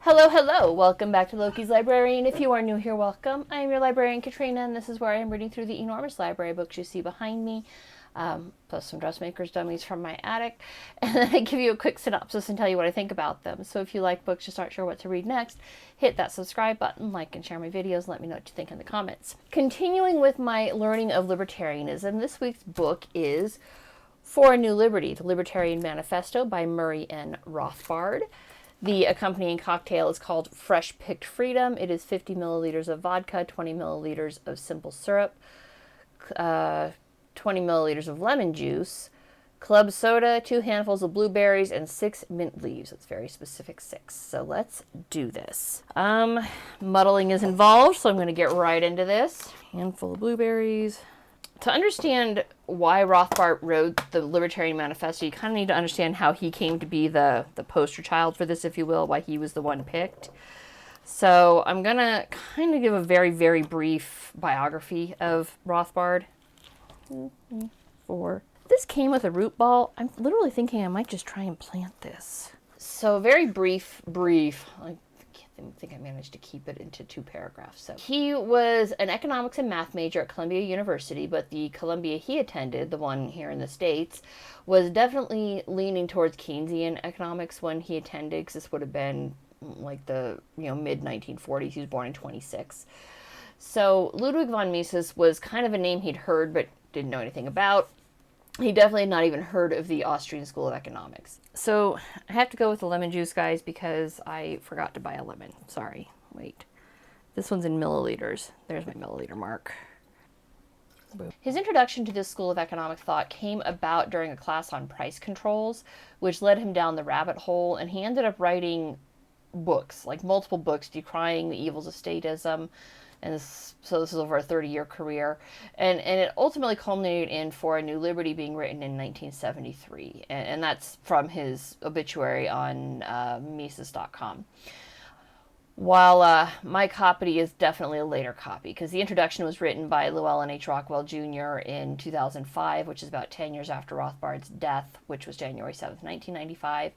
Hello, hello! Welcome back to Loki's Librarian. If you are new here, welcome. I am your librarian, Katrina, and this is where I am reading through the enormous library of books you see behind me, plus some dressmaker's dummies from my attic, and then I give you a quick synopsis and tell you what I think about them. So if you like books, just aren't sure what to read next, hit that subscribe button, like and share my videos, and let me know what you think in the comments. Continuing with my learning of libertarianism, this week's book is For a New Liberty, The Libertarian Manifesto by Murray N. Rothbard. The accompanying cocktail is called Fresh Picked Freedom. It is 50 milliliters of vodka, 20 milliliters of simple syrup, 20 milliliters of lemon juice, club soda, 2 handfuls of blueberries, and 6 mint leaves. It's very specific, 6. So let's do this. Muddling is involved, so I'm going to get right into this. Handful of blueberries. To understand why Rothbard wrote the Libertarian Manifesto, you kind of need to understand how he came to be the poster child for this, if you will, why he was the one picked. So I'm going to kind of give a very, very brief biography of Rothbard. 4. This came with a root ball. I'm literally thinking I might just try and plant this. So very brief. I think I managed to keep it into 2 paragraphs. So he was an economics and math major at Columbia University, but the Columbia he attended, the one here in the States, was definitely leaning towards Keynesian economics when he attended, because this would have been like the mid 1940s. He was born in 26. So Ludwig von Mises was kind of a name he'd heard but didn't know anything about. He definitely had not even heard of the Austrian School of Economics. So I have to go with the lemon juice, guys, because I forgot to buy a lemon. Sorry. Wait. This one's in milliliters. There's my milliliter mark. Boom. His introduction to this school of economic thought came about during a class on price controls, which led him down the rabbit hole, and he ended up writing books, like multiple books, decrying the evils of statism. And so this is over a 30-year career. And it ultimately culminated in For a New Liberty being written in 1973. And that's from his obituary on Mises.com. While my copy is definitely a later copy, because the introduction was written by Llewellyn H. Rockwell Jr. in 2005, which is about 10 years after Rothbard's death, which was January 7th, 1995.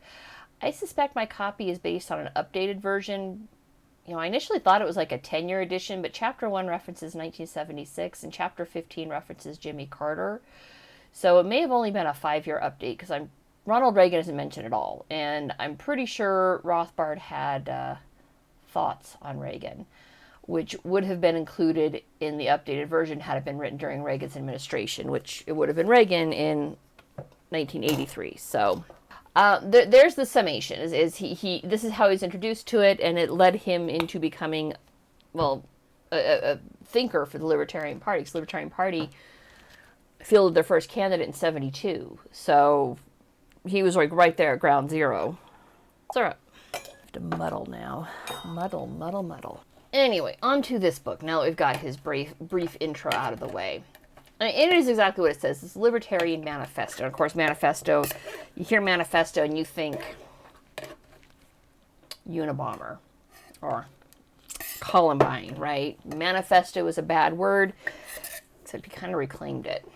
I suspect my copy is based on an updated version. I initially thought it was like a 10-year edition, but Chapter 1 references 1976, and Chapter 15 references Jimmy Carter. So it may have only been a 5-year update, because Ronald Reagan isn't mentioned at all. And I'm pretty sure Rothbard had thoughts on Reagan, which would have been included in the updated version had it been written during Reagan's administration, which it would have been Reagan in 1983. So there's the summation. Is he this is how he's introduced to it, and it led him into becoming, a thinker for the Libertarian Party. Because the Libertarian Party fielded their first candidate in 1972, so he was like right there at ground zero. Syrup. I have to muddle now. Muddle. Anyway, on to this book. Now that we've got his brief intro out of the way. It is exactly what it says. It's Libertarian Manifesto. And of course, Manifesto, you hear Manifesto and you think Unabomber or Columbine, right? Manifesto is a bad word, except he kind of reclaimed it.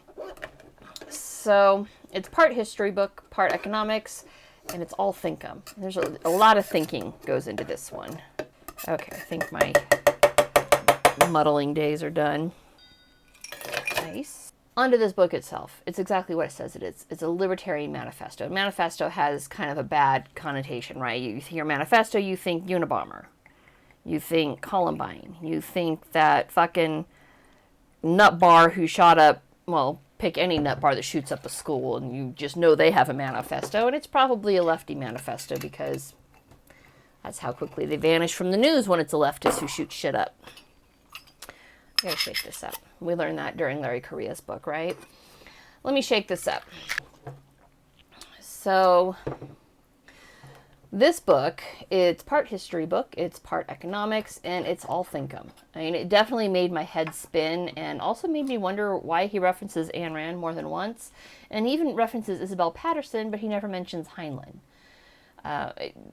So it's part history book, part economics, and it's all thinkum. There's a lot of thinking goes into this one. Okay, I think my muddling days are done. Nice. Onto this book itself. It's exactly what it says it is. It's a libertarian manifesto. Manifesto has kind of a bad connotation, right? You hear manifesto, you think Unabomber. You think Columbine. You think that fucking nut bar who shot up, pick any nut bar that shoots up a school, and you just know they have a manifesto, and it's probably a lefty manifesto because that's how quickly they vanish from the news when it's a leftist who shoots shit up. I gotta shake this up. We learned that during Larry Correa's book, right? Let me shake this up. So, this book, it's part history book, it's part economics, and it's all thinkum. I mean, it definitely made my head spin, and also made me wonder why he references Ayn Rand more than once, and even references Isabel Patterson, but he never mentions Heinlein.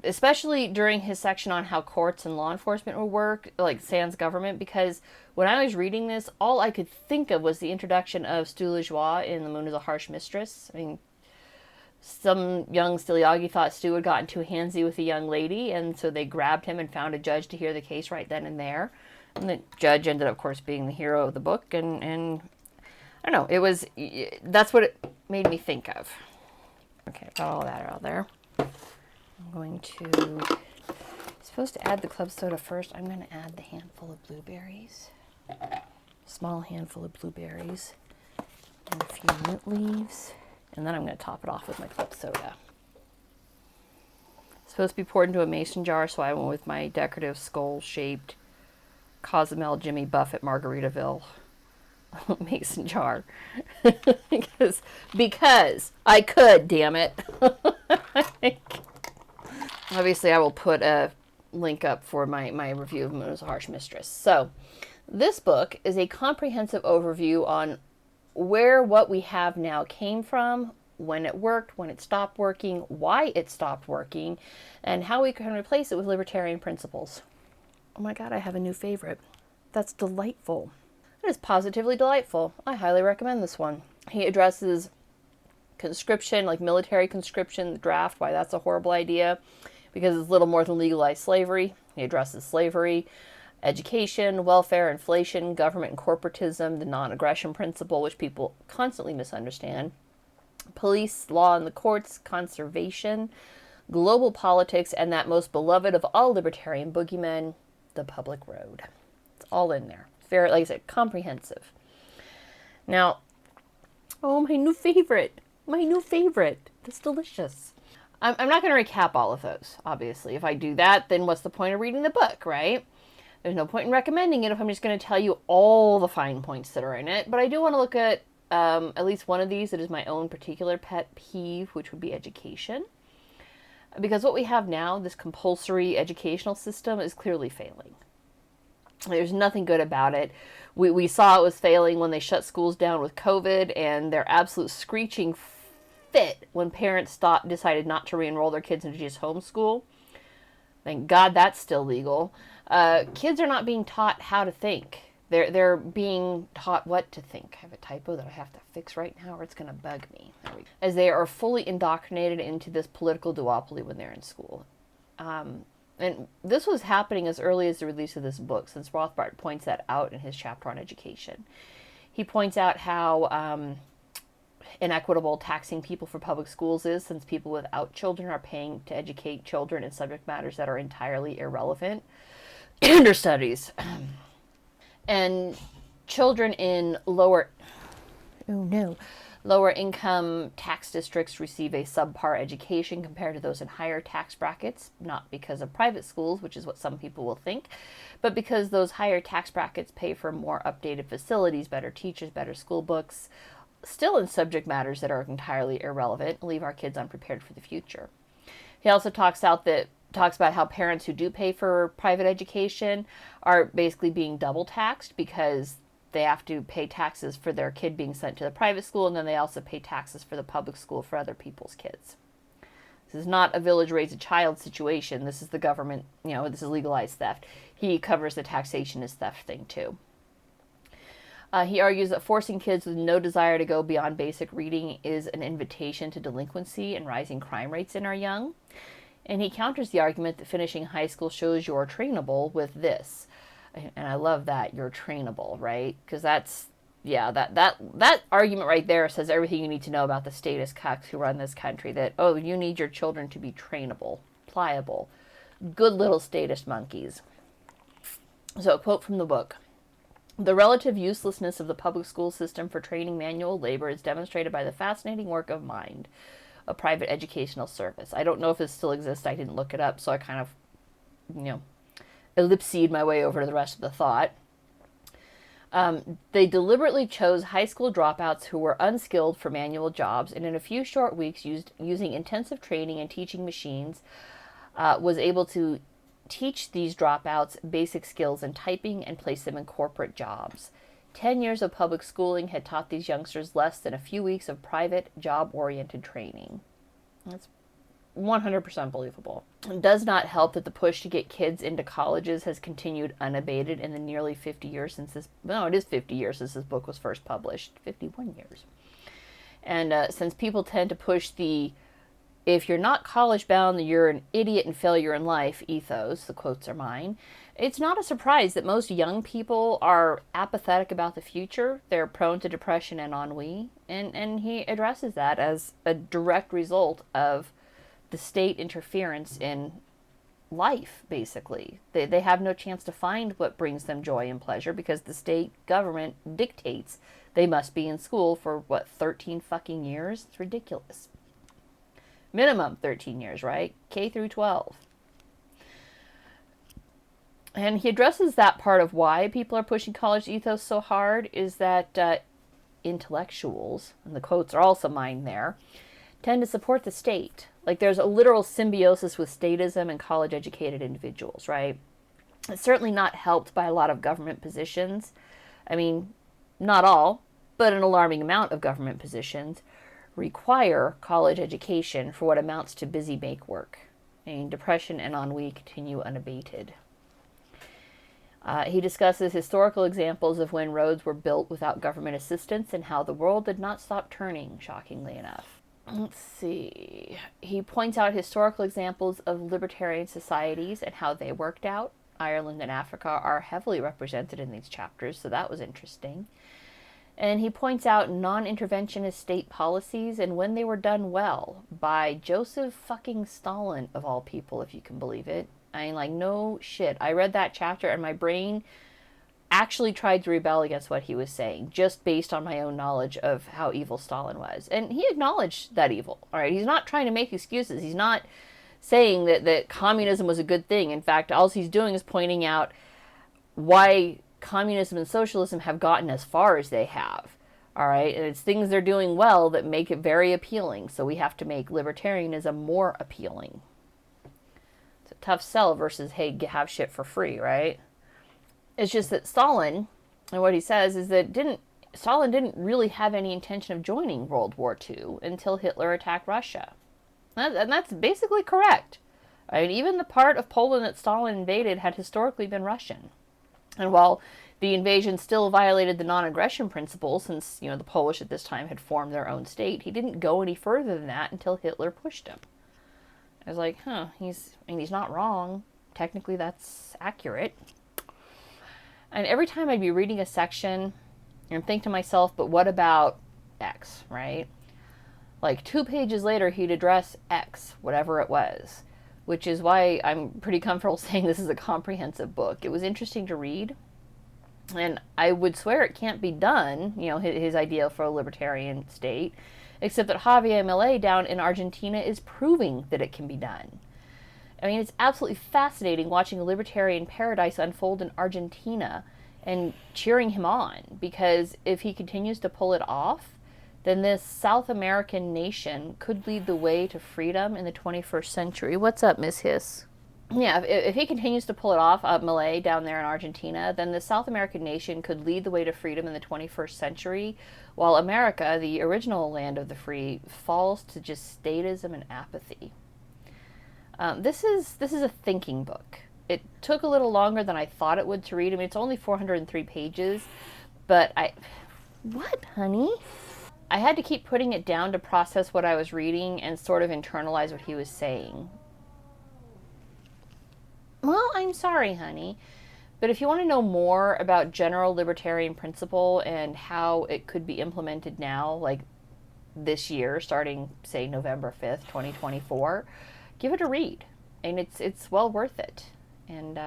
Especially during his section on how courts and law enforcement will work, like sans government, because when I was reading this, all I could think of was the introduction of Stu LeJoie in The Moon is a Harsh Mistress. I mean, Some young Stilyagi thought Stu had gotten too handsy with a young lady, and so they grabbed him and found a judge to hear the case right then and there. And the judge ended up, of course, being the hero of the book, and I don't know, that's what it made me think of. Okay, got all that out there. I'm going to, supposed to add the club soda first. I'm going to add the handful of blueberries. Small handful of blueberries. And a few mint leaves. And then I'm going to top it off with my club soda. It's supposed to be poured into a mason jar, so I went with my decorative skull-shaped Cozumel Jimmy Buffett Margaritaville mason jar. because I could, damn it. Obviously, I will put a link up for my review of Moon's Harsh Mistress. So, this book is a comprehensive overview on where what we have now came from, when it worked, when it stopped working, why it stopped working, and how we can replace it with libertarian principles. Oh my God, I have a new favorite. That's delightful. It is positively delightful. I highly recommend this one. He addresses conscription, like military conscription, the draft, why that's a horrible idea, because it's little more than legalized slavery. He addresses slavery, education, welfare, inflation, government and corporatism, the non-aggression principle, which people constantly misunderstand, police, law and the courts, conservation, global politics, and that most beloved of all libertarian boogeymen, the public road. It's all in there. It's very, like I said, comprehensive. Now, oh, my new favorite. My new favorite. That's delicious. I'm not going to recap all of those, obviously. If I do that, then what's the point of reading the book, right? There's no point in recommending it if I'm just going to tell you all the fine points that are in it. But I do want to look at least one of these that is my own particular pet peeve, which would be education. Because what we have now, this compulsory educational system, is clearly failing. There's nothing good about it. We saw it was failing when they shut schools down with COVID, and their absolute screeching fit when parents decided not to re-enroll their kids into just homeschool. Thank God that's still legal. Kids are not being taught how to think. They're being taught what to think. I have a typo that I have to fix right now or it's going to bug me. As they are fully indoctrinated into this political duopoly when they're in school. And this was happening as early as the release of this book, since Rothbard points that out in his chapter on education. He points out how inequitable taxing people for public schools is, since people without children are paying to educate children in subject matters that are entirely irrelevant in their studies. And children in lower income tax districts receive a subpar education compared to those in higher tax brackets, not because of private schools, which is what some people will think, but because those higher tax brackets pay for more updated facilities, better teachers, better school books, still in subject matters that are entirely irrelevant and leave our kids unprepared for the future. He also talks about how parents who do pay for private education are basically being double taxed because they have to pay taxes for their kid being sent to the private school, and then they also pay taxes for the public school for other people's kids. This is not a village raise a child situation. This is the government, this is legalized theft. He covers the taxation as theft thing too. He argues that forcing kids with no desire to go beyond basic reading is an invitation to delinquency and rising crime rates in our young. And he counters the argument that finishing high school shows you're trainable with this. And I love that, you're trainable, right? Because that argument right there says everything you need to know about the status cucks who run this country. That, oh, you need your children to be trainable, pliable, good little status monkeys. So a quote from the book. The relative uselessness of the public school system for training manual labor is demonstrated by the fascinating work of Mind, a private educational service. I don't know if this still exists. I didn't look it up, so I kind of, ellipsed my way over to the rest of the thought. They deliberately chose high school dropouts who were unskilled for manual jobs, and in a few short weeks, using intensive training and teaching machines, was able to teach these dropouts basic skills in typing and place them in corporate jobs. 10 years of public schooling had taught these youngsters less than a few weeks of private, job-oriented training. That's 100% believable. It does not help that the push to get kids into colleges has continued unabated in the nearly 50 years since this... No, it is 50 years since this book was first published. 51 years. And since people tend to push the if you're not college bound, you're an idiot and failure in life ethos, the quotes are mine. It's not a surprise that most young people are apathetic about the future. They're prone to depression and ennui. And he addresses that as a direct result of the state interference in life, basically. They have no chance to find what brings them joy and pleasure because the state government dictates they must be in school for, 13 fucking years? It's ridiculous. Minimum 13 years, right? K through 12. And he addresses that part of why people are pushing college ethos so hard is that intellectuals, and the quotes are also mine there, tend to support the state. Like there's a literal symbiosis with statism and college-educated individuals, right? It's certainly not helped by a lot of government positions. I mean, not all, but an alarming amount of government positions require college education for what amounts to busy make work. I mean, depression and ennui continue unabated. He discusses historical examples of when roads were built without government assistance and how the world did not stop turning, shockingly enough. Let's see. He points out historical examples of libertarian societies and how they worked out. Ireland and Africa are heavily represented in these chapters, so that was interesting. And he points out non-interventionist state policies and when they were done well by Joseph fucking Stalin, of all people, if you can believe it. I mean, like, no shit. I read that chapter and my brain actually tried to rebel against what he was saying, just based on my own knowledge of how evil Stalin was. And he acknowledged that evil, all right? He's not trying to make excuses. He's not saying that communism was a good thing. In fact, all he's doing is pointing out why communism and socialism have gotten as far as they have, all right? And it's things they're doing well that make it very appealing, so we have to make libertarianism more appealing. It's a tough sell versus, hey, have shit for free, right? It's just that Stalin, and what he says is that Stalin didn't really have any intention of joining World War II until Hitler attacked Russia. And that's basically correct. I mean, even the part of Poland that Stalin invaded had historically been Russian. And while the invasion still violated the non-aggression principle, since, the Polish at this time had formed their own state, he didn't go any further than that until Hitler pushed him. I was like, he's not wrong. Technically, that's accurate. And every time I'd be reading a section and think to myself, but what about X, right? Like 2 pages later, he'd address X, whatever it was. Which is why I'm pretty comfortable saying this is a comprehensive book. It was interesting to read, and I would swear it can't be done, his idea for a libertarian state, except that Javier Milei down in Argentina is proving that it can be done. I mean, it's absolutely fascinating watching a libertarian paradise unfold in Argentina and cheering him on, because if he continues to pull it off, then this South American nation could lead the way to freedom in the 21st century. What's up, Miss Hiss? Yeah, if he continues to pull it off, Milei down there in Argentina, then the South American nation could lead the way to freedom in the 21st century, while America, the original land of the free, falls to just statism and apathy. This is a thinking book. It took a little longer than I thought it would to read. I mean, it's only 403 pages, but What, honey? I had to keep putting it down to process what I was reading and sort of internalize what he was saying. Well, I'm sorry, honey. But if you want to know more about general libertarian principle and how it could be implemented now, like this year, starting, say, November 5th, 2024, give it a read. And it's well worth it. And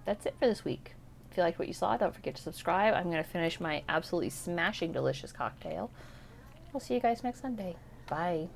that's it for this week. If you liked what you saw, don't forget to subscribe. I'm going to finish my absolutely smashing delicious cocktail. I'll see you guys next Sunday. Bye.